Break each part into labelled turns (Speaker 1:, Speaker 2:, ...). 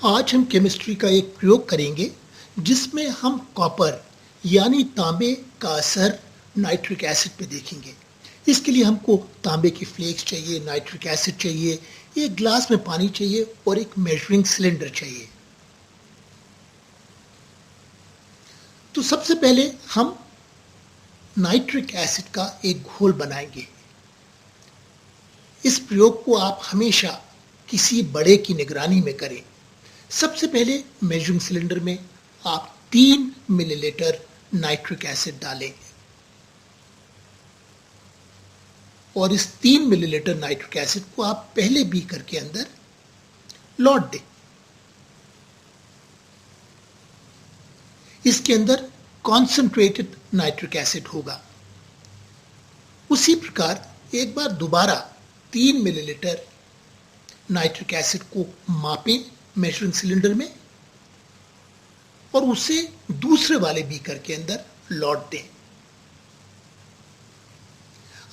Speaker 1: आज हम केमिस्ट्री का एक प्रयोग करेंगे जिसमें हम कॉपर यानी तांबे का असर नाइट्रिक एसिड पे देखेंगे। इसके लिए हमको तांबे की फ्लेक्स चाहिए, नाइट्रिक एसिड चाहिए, एक ग्लास में पानी चाहिए और एक मेजरिंग सिलेंडर चाहिए। तो सबसे पहले हम नाइट्रिक एसिड का एक घोल बनाएंगे। इस प्रयोग को आप हमेशा किसी बड़े की निगरानी में करें। सबसे पहले मेजरिंग सिलेंडर में आप 3 मिलीलीटर नाइट्रिक एसिड डालें और इस 3 मिलीलीटर नाइट्रिक एसिड को आप पहले बीकर के अंदर लौट दें। इसके अंदर कॉन्सेंट्रेटेड नाइट्रिक एसिड होगा। उसी प्रकार एक बार दोबारा 3 मिलीलीटर नाइट्रिक एसिड को मापें मेजरिंग सिलेंडर में और उसे दूसरे वाले बीकर के अंदर लौट दें।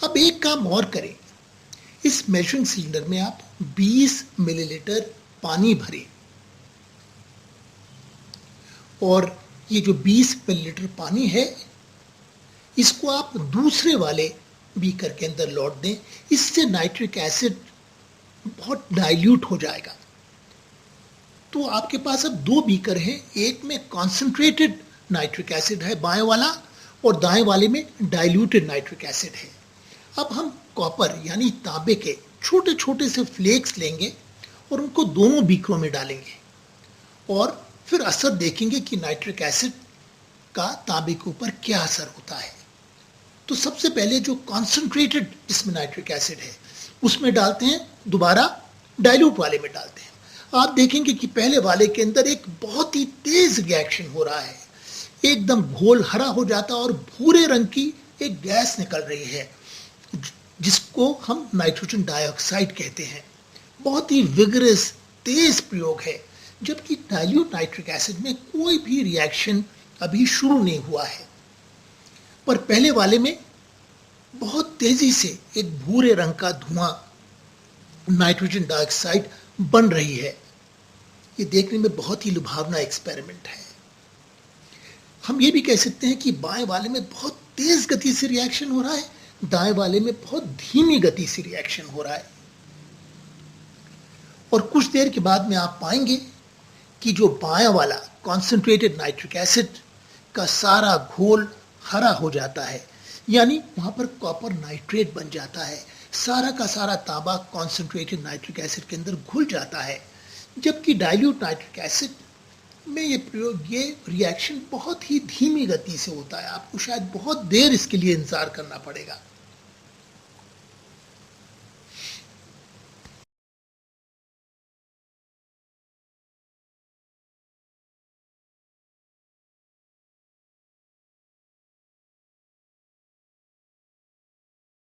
Speaker 1: अब एक काम और करें, इस मेजरिंग सिलेंडर में आप 20 मिलीलीटर पानी भरें और ये जो 20 मिलीलीटर पानी है इसको आप दूसरे वाले बीकर के अंदर लौट दें। इससे नाइट्रिक एसिड बहुत डाइल्यूट हो जाएगा। तो आपके पास अब 2 बीकर हैं, एक में कॉन्सेंट्रेटेड नाइट्रिक एसिड है बाएं वाला और दाएं वाले में डाइल्यूटेड नाइट्रिक एसिड है। अब हम कॉपर यानी तांबे के छोटे छोटे से फ्लेक्स लेंगे और उनको दोनों बीकरों में डालेंगे और फिर असर देखेंगे कि नाइट्रिक एसिड का तांबे के ऊपर क्या असर होता है। तो सबसे पहले जो कॉन्सेंट्रेटेड जिसमें नाइट्रिक एसिड है उसमें डालते हैं, दोबारा डाइल्यूट वाले में डालते हैं। आप देखेंगे कि पहले वाले के अंदर एक बहुत ही तेज रिएक्शन हो रहा है, एकदम घोल हरा हो जाता है और भूरे रंग की एक गैस निकल रही है जिसको हम नाइट्रोजन डाइऑक्साइड कहते हैं। बहुत ही विगरस तेज प्रयोग है, जबकि डाइल्यूट नाइट्रिक एसिड में कोई भी रिएक्शन अभी शुरू नहीं हुआ है। पर पहले वाले में बहुत तेजी से एक भूरे रंग का धुआं नाइट्रोजन डाइऑक्साइड बन रही है। ये देखने में बहुत ही लुभावना एक्सपेरिमेंट है। हम ये भी कह सकते हैं कि बाएं वाले में बहुत तेज गति से रिएक्शन हो रहा है, दाएं वाले में बहुत धीमी गति से रिएक्शन हो रहा है। और कुछ देर के बाद में आप पाएंगे कि जो बायां वाला कॉन्सेंट्रेटेड नाइट्रिक एसिड का सारा घोल हरा हो जाता है, यानी वहां पर कॉपर नाइट्रेट बन जाता है। सारा का सारा तांबा कॉन्सेंट्रेटेड नाइट्रिक एसिड के अंदर घुल जाता है, जबकि डाइल्यूट नाइट्रिक एसिड में ये रिएक्शन बहुत ही धीमी गति से होता है। आपको शायद बहुत देर इसके लिए इंतजार करना पड़ेगा।